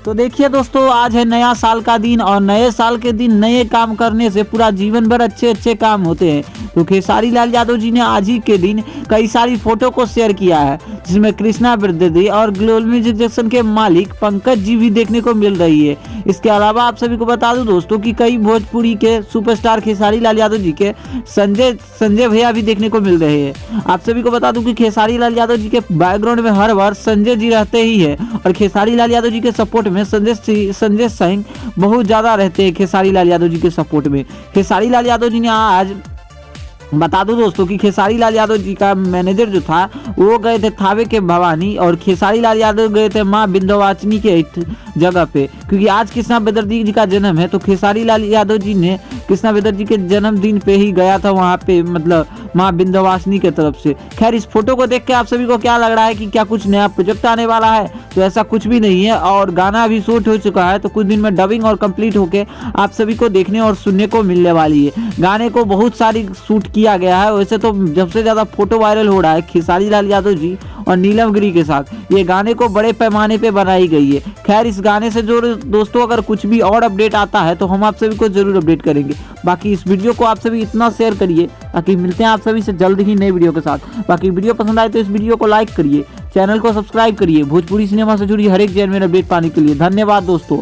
तो देखिए दोस्तों, आज है नया साल का दिन और नए साल के दिन नए काम करने से पूरा जीवन भर अच्छे अच्छे काम होते हैं। तो खेसारी लाल यादव जी ने आज ही के दिन कई सारी फोटो को शेयर किया है, जिसमें कृष्णा ब्रदर्दी और ग्लोबल म्यूजिक जंक्शन के मालिक पंकज जी भी देखने को मिल रही है। इसके अलावा आप सभी को बता दूं दोस्तों कि कई भोजपुरी के सुपरस्टार खेसारी लाल यादव जी के संजय भैया भी देखने को मिल रहे हैं। आप सभी को बता दूं कि खेसारी लाल यादव जी के बैकग्राउंड में हर बार संजय जी रहते ही है और खेसारी लाल यादव जी के सपोर्ट में संजय सिंह बहुत ज्यादा रहते हैं। खेसारी लाल यादव जी के सपोर्ट में खेसारी लाल यादव जी ने आज बता दो दोस्तों कि खेसारी लाल यादव जी का मैनेजर जो था वो गए थे थावे के भवानी और खेसारी लाल यादव गए थे माँ विंध्यवासिनी के जगह पे, क्योंकि आज कृष्णा ब्रदर्दी जी का जन्म है। तो खेसारी लाल यादव जी ने कृष्णा ब्रदर्दी के जन्मदिन पे ही गया था वहाँ पे, मतलब माँ विंध्यवासिनी के तरफ से। खैर, इस फोटो को देख के आप सभी को क्या लग रहा है कि क्या कुछ नया प्रोजेक्ट आने वाला है? तो ऐसा कुछ भी नहीं है और गाना अभी शूट हो चुका है, तो कुछ दिन में डबिंग और कंप्लीट होके आप सभी को देखने और सुनने को मिलने वाली है। गाने को बहुत सारी शूट किया गया है। वैसे तो सबसे ज्यादा फोटो वायरल हो रहा है खेसारी लाल यादव जी और नीलम गिरी के साथ, ये गाने को बड़े पैमाने पे बनाई गई है। खैर, इस गाने से जो दोस्तों अगर कुछ भी और अपडेट आता है तो हम आप सभी को जरूर अपडेट करेंगे। बाकी इस वीडियो को आप सभी इतना शेयर करिए, ताकि मिलते हैं आप सभी से जल्द ही नई वीडियो के साथ। बाकी वीडियो पसंद आए तो इस वीडियो को लाइक करिए, चैनल को सब्सक्राइब करिए भोजपुरी सिनेमा से जुड़ी हर एक जेन्युइन अपडेट पाने के लिए। धन्यवाद दोस्तों।